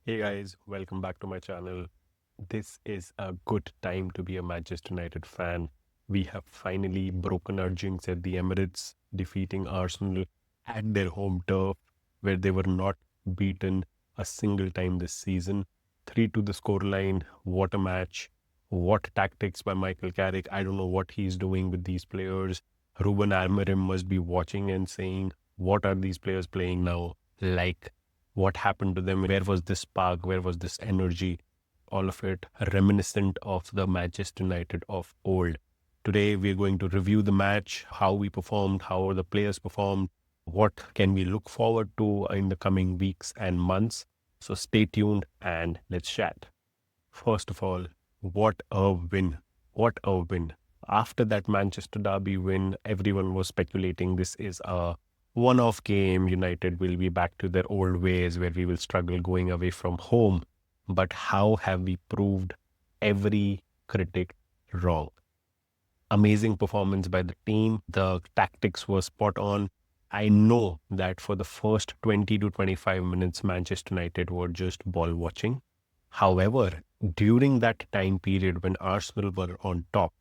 Hey guys, welcome back to my channel. This is a good time to be a Manchester United fan. We have finally broken our jinx at the Emirates, defeating Arsenal at their home turf, where they were not beaten a single time this season. 3 to the scoreline. What a match. What tactics by Michael Carrick. I don't know what he's doing with these players. Ruben Amorim must be watching and saying, what are these players playing now? Like, what happened to them? Where was this spark? Where was this energy? All of it reminiscent of the Manchester United of old. Today, we're going to review the match, how we performed, how the players performed, what can we look forward to in the coming weeks and months. So stay tuned and let's chat. First of all, what a win. What a win. After that Manchester Derby win, everyone was speculating this is a one off game. United will be back to their old ways where we will struggle going away from home. But how have we proved every critic wrong? Amazing performance by the team. The tactics were spot on. I know that for the first 20 to 25 minutes, Manchester United were just ball watching. However, during that time period when Arsenal were on top,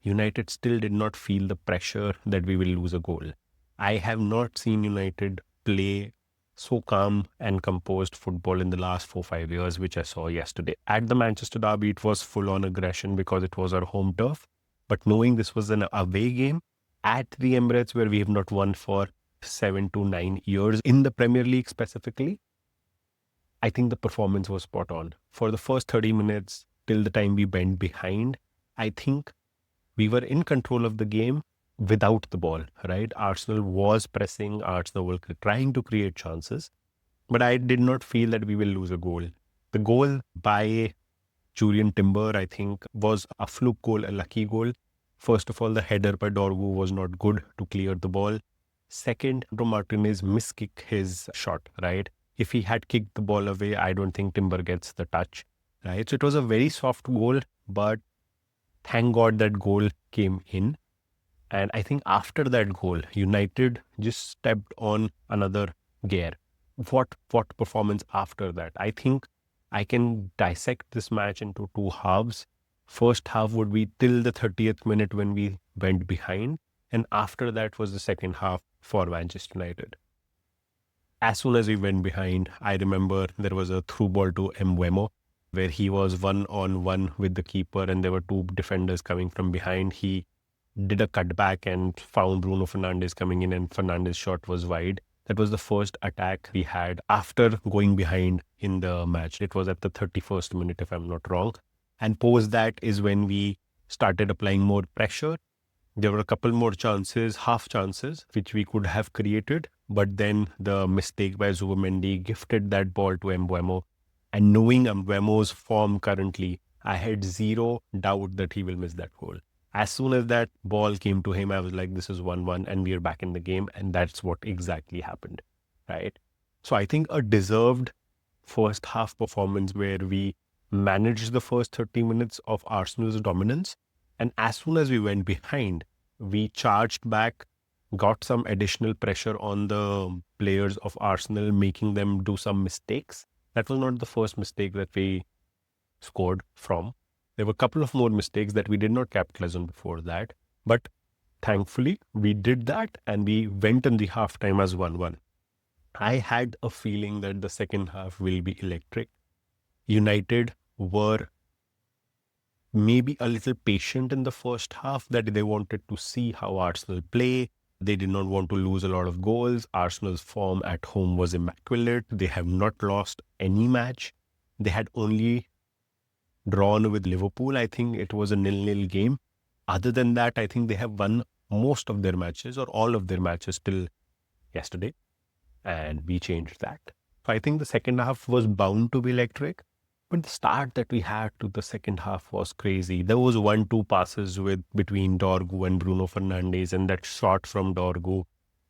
United still did not feel the pressure that we will lose a goal. I have not seen United play so calm and composed football in the last 4 5 years, which I saw yesterday. At the Manchester Derby, it was full on aggression because it was our home turf. But knowing this was an away game at the Emirates, where we have not won for 7 to 9 years in the Premier League specifically, I think the performance was spot on. For the first 30 minutes, till the time we went behind, I think we were in control of the game without the ball, right? Arsenal was pressing, Arsenal were trying to create chances, but I did not feel that we will lose a goal. The goal by Julian Timber, I think, was a fluke goal, a lucky goal. First of all, the header by Dorgu was not good to clear the ball. Second, Martinez miskicked his shot, right? If he had kicked the ball away, I don't think Timber gets the touch, right? So it was a very soft goal, but thank God that goal came in. And I think after that goal, United just stepped on another gear. What performance after that? I think I can dissect this match into two halves. First half would be till the 30th minute when we went behind. And after that was the second half for Manchester United. As soon as we went behind, I remember there was a through ball to Mbeumo where he was 1-on-1 with the keeper and there were two defenders coming from behind. He did a cutback and found Bruno Fernandes coming in, and Fernandes' shot was wide. That was the first attack we had after going behind in the match. It was at the 31st minute, if I'm not wrong. And post that is when we started applying more pressure. There were a couple more chances, half chances, which we could have created. But then the mistake by Zubimendi gifted that ball to Mbeumo. And knowing Mbeumo's form currently, I had zero doubt that he will miss that goal. As soon as that ball came to him, I was like, this is 1-1 and we are back in the game. And that's what exactly happened, right? So I think a deserved first half performance where we managed the first 30 minutes of Arsenal's dominance. And as soon as we went behind, we charged back, got some additional pressure on the players of Arsenal, making them do some mistakes. That was not the first mistake that we scored from. There were a couple of more mistakes that we did not capitalize on before that. But thankfully, we did that and we went in the halftime as 1-1. I had a feeling that the second half will be electric. United were maybe a little patient in the first half, that they wanted to see how Arsenal play. They did not want to lose a lot of goals. Arsenal's form at home was immaculate. They have not lost any match. They had only drawn with Liverpool. I think it was a 0-0 game. Other than that, I think they have won most of their matches or all of their matches till yesterday. And we changed that. So I think the second half was bound to be electric. But the start that we had to the second half was crazy. There was 1-2 passes between Dorgu and Bruno Fernandes, and that shot from Dorgu.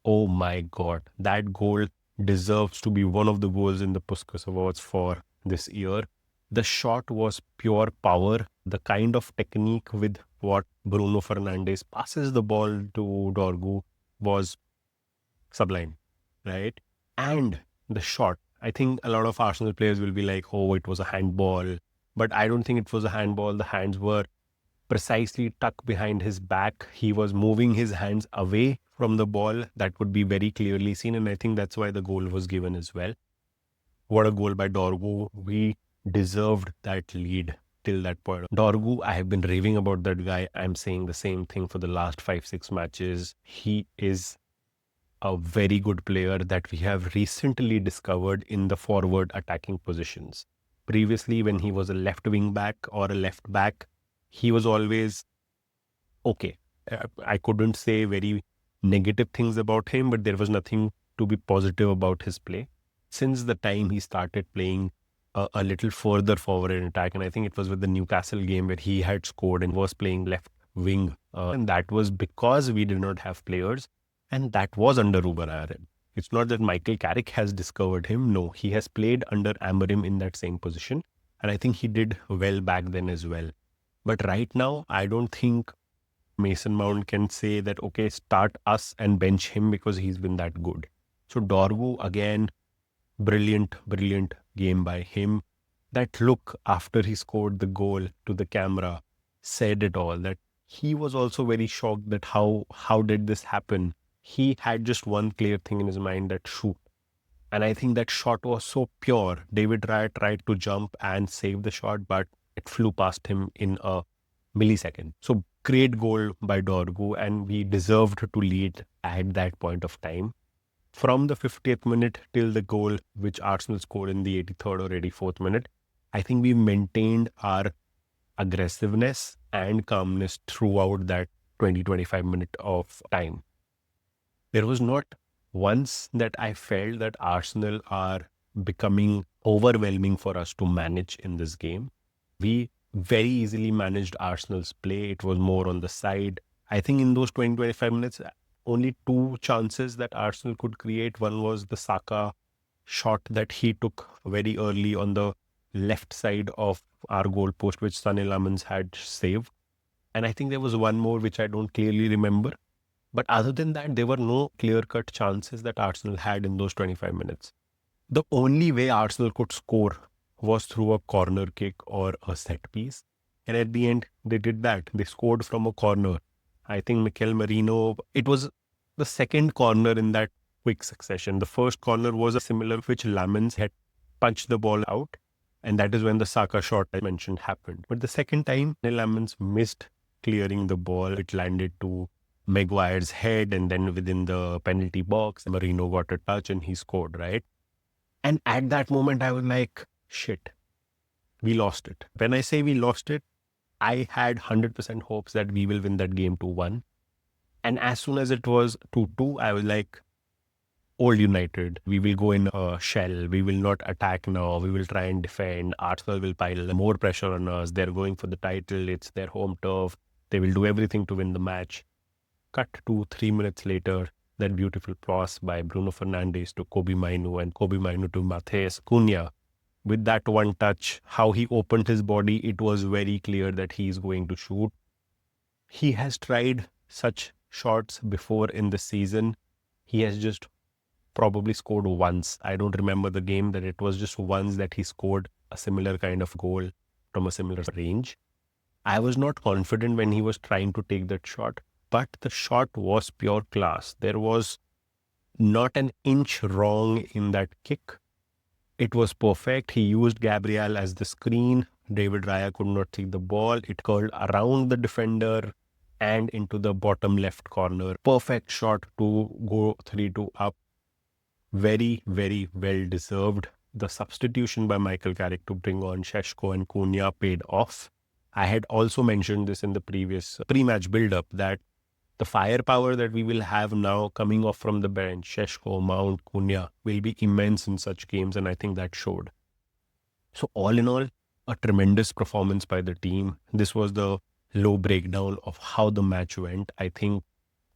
Oh my God, that goal deserves to be one of the goals in the Puskas Awards for this year. The shot was pure power. The kind of technique with what Bruno Fernandes passes the ball to Dorgu was sublime, right? And the shot, I think a lot of Arsenal players will be like, oh, it was a handball. But I don't think it was a handball. The hands were precisely tucked behind his back. He was moving his hands away from the ball. That would be very clearly seen. And I think that's why the goal was given as well. What a goal by Dorgu. We deserved that lead till that point. Dorgu, I have been raving about that guy. I'm saying the same thing for the last 5-6 matches. He is a very good player that we have recently discovered in the forward attacking positions. Previously, when he was a left wing back or a left back, he was always okay. I couldn't say very negative things about him, but there was nothing to be positive about his play. Since the time he started playing a little further forward in attack, and I think it was with the Newcastle game where he had scored and was playing left wing. And that was because we did not have players, and that was under Ruben Amorim. It's not that Michael Carrick has discovered him. No, he has played under Amorim in that same position. And I think he did well back then as well. But right now, I don't think Mason Mount can say that, okay, start us and bench him because he's been that good. So Dorgu, again, brilliant game by him. That look after he scored the goal to the camera said it all, that he was also very shocked that how did this happen? He had just one clear thing in his mind, that shoot. And I think that shot was so pure. David Raya tried to jump and save the shot, but it flew past him in a millisecond. So great goal by Dorgu, and we deserved to lead at that point of time. From the 50th minute till the goal, which Arsenal scored in the 83rd or 84th minute, I think we maintained our aggressiveness and calmness throughout that 20-25 minute of time. There was not once that I felt that Arsenal are becoming overwhelming for us to manage in this game. We very easily managed Arsenal's play. It was more on the side. I think in those 20-25 minutes, only 2 chances that Arsenal could create. One was the Saka shot that he took very early on the left side of our goal post, which Sonny Lamans had saved. And I think there was one more which I don't clearly remember. But other than that, there were no clear-cut chances that Arsenal had in those 25 minutes. The only way Arsenal could score was through a corner kick or a set piece. And at the end, they did that. They scored from a corner. I think Mikel Merino, it was the second corner in that quick succession. The first corner was a similar which Lamans had punched the ball out. And that is when the Saka shot I mentioned happened. But the second time, Lamans missed clearing the ball. It landed to Maguire's head, and then within the penalty box, Marino got a touch and he scored, right? And at that moment, I was like, shit, we lost it. When I say we lost it, I had 100% hopes that we will win that game 2-1. And as soon as it was 2-2, I was like, old United, we will go in a shell. We will not attack now. We will try and defend. Arsenal will pile more pressure on us. They're going for the title. It's their home turf. They will do everything to win the match. Cut to 3 minutes later, that beautiful cross by Bruno Fernandes to Kobe Mainu, and Kobe Mainu to Matheus Cunha. With that one touch, how he opened his body, it was very clear that he is going to shoot. He has tried such shots before in the season. He has just probably scored once. I don't remember the game, that it was just once that he scored a similar kind of goal from a similar range. I was not confident when he was trying to take that shot. But the shot was pure class. There was not an inch wrong in that kick. It was perfect. He used Gabriel as the screen. David Raya could not take the ball. It curled around the defender and into the bottom left corner. Perfect shot to go 3-2 up. Very, very well deserved. The substitution by Michael Carrick to bring on Šeško and Cunha paid off. I had also mentioned this in the previous pre-match build-up that the firepower that we will have now coming off from the bench, Šeško, Mount, Cunha, will be immense in such games, and I think that showed. So all in all, a tremendous performance by the team. This was the low breakdown of how the match went. I think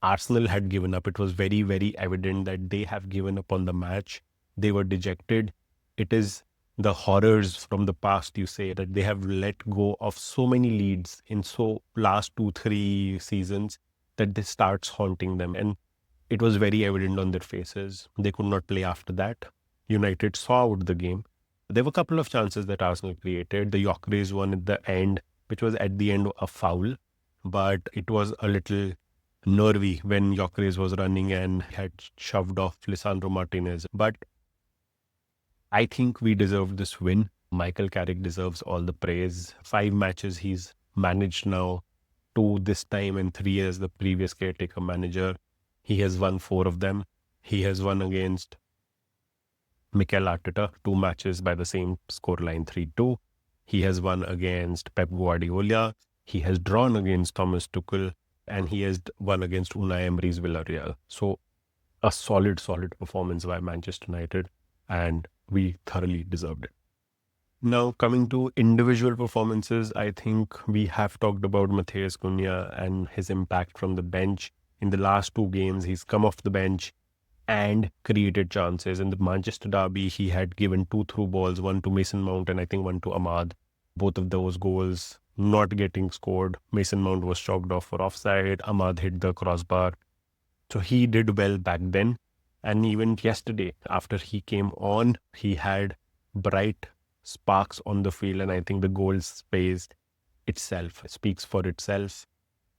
Arsenal had given up. It was very, very evident that they have given up on the match. They were dejected. It is the horrors from the past, you say, that they have let go of so many leads in last 2-3 seasons, that this starts haunting them. And it was very evident on their faces. They could not play after that. United saw out the game. There were a couple of chances that Arsenal created. The Gyökeres one at the end, which was at the end a foul, but it was a little nervy when Gyökeres was running and had shoved off Lisandro Martinez. But I think we deserve this win. Michael Carrick deserves all the praise. 5 matches he's managed now, 2 this time and 3 as the previous caretaker manager. He has won 4 of them. He has won against Mikel Arteta, 2 matches by the same scoreline 3-2. He has won against Pep Guardiola. He has drawn against Thomas Tuchel, and he has won against Unai Emery's Villarreal. So a solid performance by Manchester United, and we thoroughly deserved it. Now, coming to individual performances, I think we have talked about Matheus Cunha and his impact from the bench. In the last 2 games, he's come off the bench and created chances. In the Manchester derby, he had given 2 through balls, one to Mason Mount and I think one to Ahmad. Both of those goals not getting scored. Mason Mount was chalked off for offside. Ahmad hit the crossbar. So he did well back then. And even yesterday, after he came on, he had bright sparks on the field, and I think the goal space itself speaks for itself.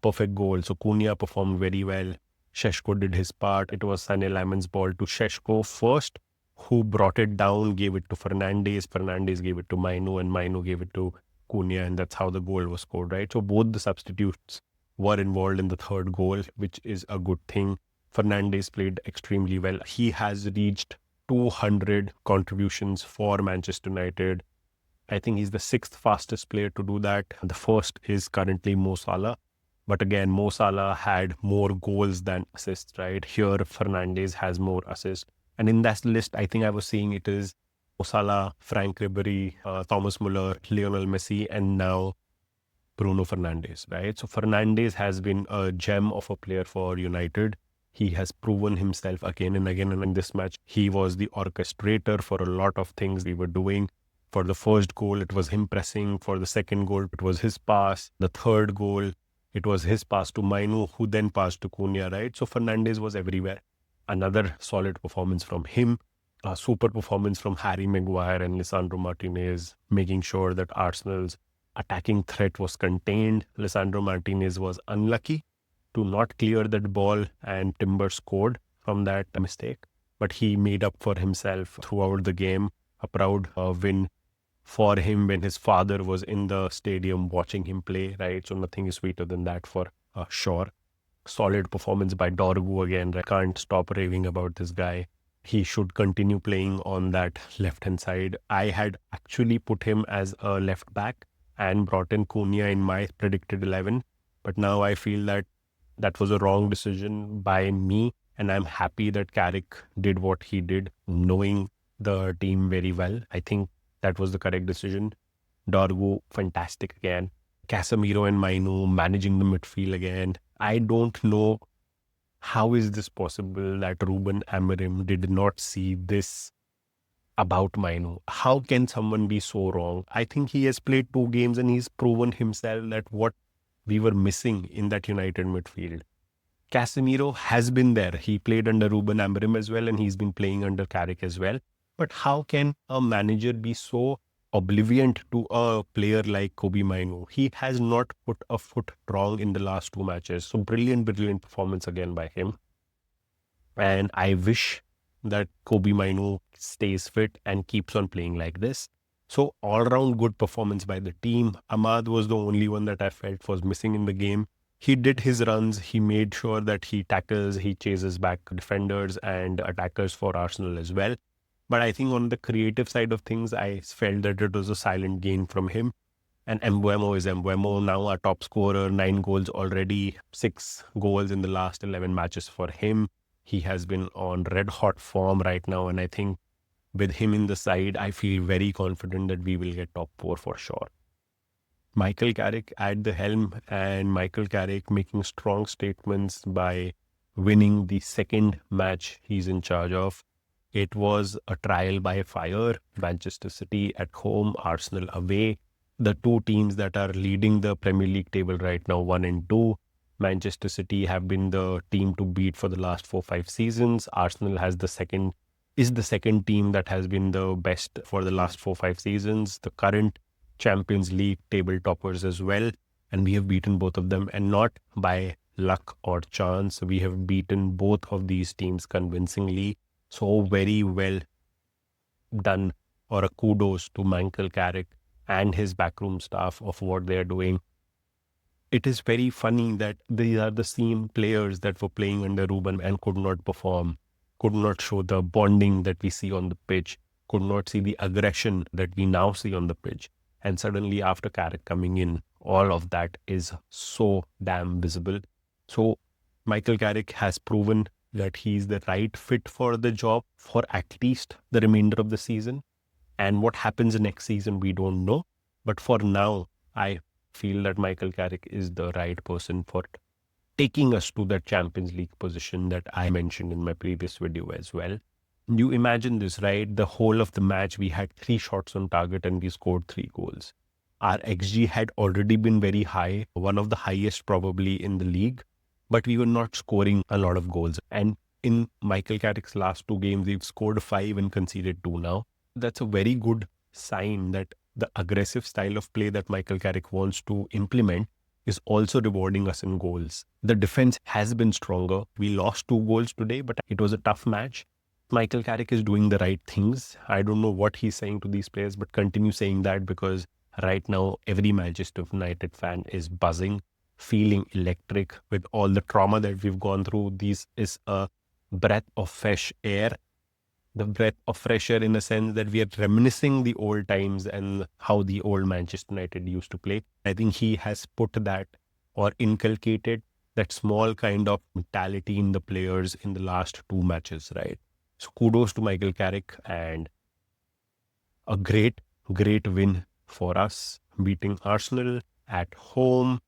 Perfect goal. So Cunha performed very well. Šeško did his part. It was Sané Laman's ball to Šeško first, who brought it down, gave it to Fernandes. Fernandes gave it to Mainu, and Mainu gave it to Cunha, and that's how the goal was scored, right? So both the substitutes were involved in the third goal, which is a good thing. Fernandes played extremely well. He has reached 200 contributions for Manchester United. I think he's the 6th fastest player to do that. The first is currently Mo Salah. But again, Mo Salah had more goals than assists, right? Here, Fernandes has more assists. And in that list, I think I was seeing it is Mo Salah, Frank Ribery, Thomas Muller, Lionel Messi, and now Bruno Fernandes, right? So Fernandes has been a gem of a player for United. He has proven himself again and again. And in this match, he was the orchestrator for a lot of things we were doing. For the first goal, it was him pressing. For the second goal, it was his pass. The third goal, it was his pass to Mainu, who then passed to Cunha, right? So Fernandes was everywhere. Another solid performance from him. A super performance from Harry Maguire and Lisandro Martinez, making sure that Arsenal's attacking threat was contained. Lisandro Martinez was unlucky to not clear that ball, and Timber scored from that mistake. But he made up for himself throughout the game. A proud win for him when his father was in the stadium watching him play, right? So nothing is sweeter than that for sure. Solid performance by Dorgu again. I can't stop raving about this guy. He should continue playing on that left-hand side. I had actually put him as a left back and brought in Cunha in my predicted 11. But now I feel that that was a wrong decision by me, and I'm happy that Carrick did what he did, knowing the team very well. I think that was the correct decision. Dorgu, fantastic again. Casemiro and Mainu managing the midfield again. I don't know how is this possible that Ruben Amorim did not see this about Mainu. How can someone be so wrong? I think he has played 2 games and he's proven himself that what we were missing in that United midfield. Casemiro has been there. He played under Ruben Amorim as well, and he's been playing under Carrick as well. But how can a manager be so oblivion to a player like Kobbie Mainoo? He has not put a foot wrong in the last 2 matches. So brilliant performance again by him. And I wish that Kobbie Mainoo stays fit and keeps on playing like this. So all-round good performance by the team. Ahmad was the only one that I felt was missing in the game. He did his runs. He made sure that he tackles, he chases back defenders and attackers for Arsenal as well. But I think on the creative side of things, I felt that it was a silent gain from him. And Mbeumo is Mbeumo, now our top scorer, 9 goals already, 6 goals in the last 11 matches for him. He has been on red-hot form right now, and I think with him in the side, I feel very confident that we will get top 4 for sure. Michael Carrick at the helm, and Michael Carrick making strong statements by winning the second match he's in charge of. It was a trial by fire. Manchester City at home, Arsenal away. The 2 teams that are leading the Premier League table right now, 1 and 2. Manchester City have been the team to beat for the last 4-5 seasons. Arsenal has the second is the second team that has been the best for the last 4-5 seasons, the current Champions League table toppers as well. And we have beaten both of them, and not by luck or chance. We have beaten both of these teams convincingly. So very well done, or a kudos to Michael Carrick and his backroom staff of what they are doing. It is very funny that these are the same players that were playing under Ruben and could not perform, could not show the bonding that we see on the pitch, could not see the aggression that we now see on the pitch. And suddenly, after Carrick coming in, all of that is so damn visible. So Michael Carrick has proven that he's the right fit for the job for at least the remainder of the season. And what happens next season, we don't know. But for now, I feel that Michael Carrick is the right person for taking us to that Champions League position that I mentioned in my previous video as well. You imagine this, right? The whole of the match, we had 3 shots on target and we scored 3 goals. Our XG had already been very high, one of the highest probably in the league, but we were not scoring a lot of goals. And in Michael Carrick's last 2 games, we've scored 5 and conceded 2 now. That's a very good sign that the aggressive style of play that Michael Carrick wants to implement is also rewarding us in goals. The defense has been stronger. We lost 2 goals today, but it was a tough match. Michael Carrick is doing the right things. I don't know what he's saying to these players, but continue saying that, because right now every Manchester United fan is buzzing, feeling electric with all the trauma that we've gone through. This is a breath of fresh air. The breath of fresh air in a sense that we are reminiscing the old times and how the old Manchester United used to play. I think he has put that or inculcated that small kind of mentality in the players in the last 2 matches, right? So kudos to Michael Carrick, and a great win for us, beating Arsenal at home.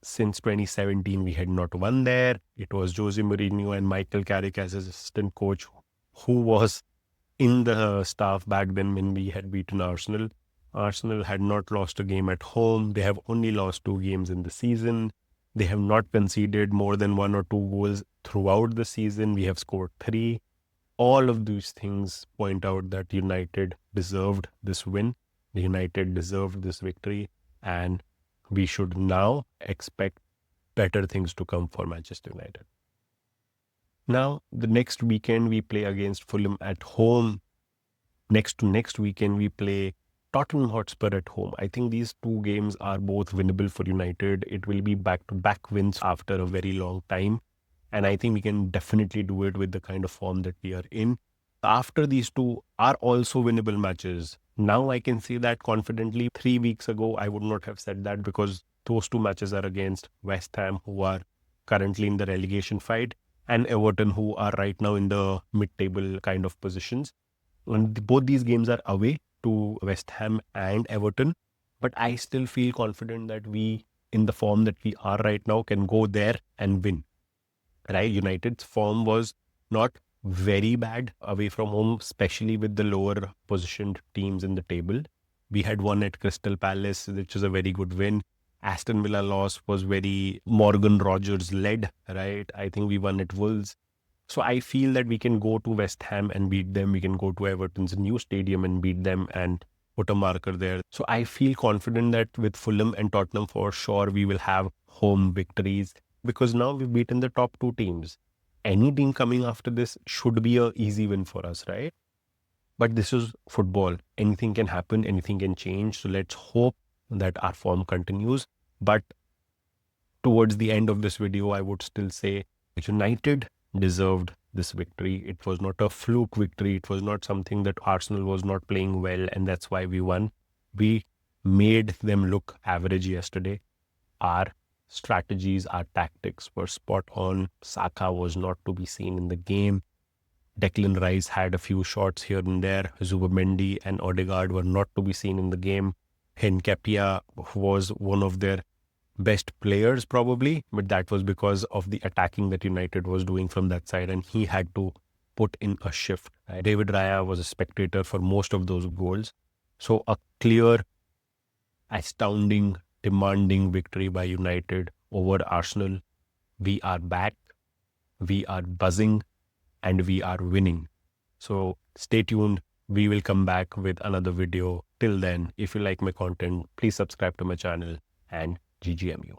Since 2017, we had not won there. It was Jose Mourinho and Michael Carrick as assistant coach who was in the staff back then when we had beaten Arsenal. Arsenal had not lost a game at home. They have only lost 2 games in the season. They have not conceded more than 1 or 2 goals throughout the season. We have scored 3. All of these things point out that United deserved this win. United deserved this victory, and we should now expect better things to come for Manchester United. Now, the next weekend we play against Fulham at home. Next weekend we play Tottenham Hotspur at home. I think these 2 games are both winnable for United. It will be back-to-back wins after a very long time. And I think we can definitely do it with the kind of form that we are in. After these 2 are also winnable matches. Now I can say that confidently. 3 weeks ago, I would not have said that, because those 2 matches are against West Ham, who are currently in the relegation fight, and Everton, who are right now in the mid-table kind of positions. And both these games are away to West Ham and Everton. But I still feel confident that we, in the form that we are right now, can go there and win. Right? United's form was not very bad away from home, especially with the lower positioned teams in the table. We had won at Crystal Palace, which was a very good win. Aston Villa loss was very Morgan Rogers led, right? I think we won at Wolves. So I feel that we can go to West Ham and beat them. We can go to Everton's new stadium and beat them and put a marker there. So I feel confident that with Fulham and Tottenham, for sure, we will have home victories, because now we've beaten the top 2 teams. Any team coming after this should be an easy win for us, right? But this is football. Anything can happen, anything can change. So let's hope that our form continues. But towards the end of this video, I would still say United deserved this victory. It was not a fluke victory. It was not something that Arsenal was not playing well and that's why we won. We made them look average yesterday. Our strategies, our tactics were spot on. Saka was not to be seen in the game. Declan Rice had a few shots here and there. Zubimendi and Odegaard were not to be seen in the game. Nketiah was one of their best players probably, but that was because of the attacking that United was doing from that side, and he had to put in a shift. David Raya was a spectator for most of those goals. So a clear, astounding, demanding victory by United over Arsenal. We are back, we are buzzing, and we are winning. So stay tuned. We will come back with another video. Till then, if you like my content, please subscribe to my channel and GGMU.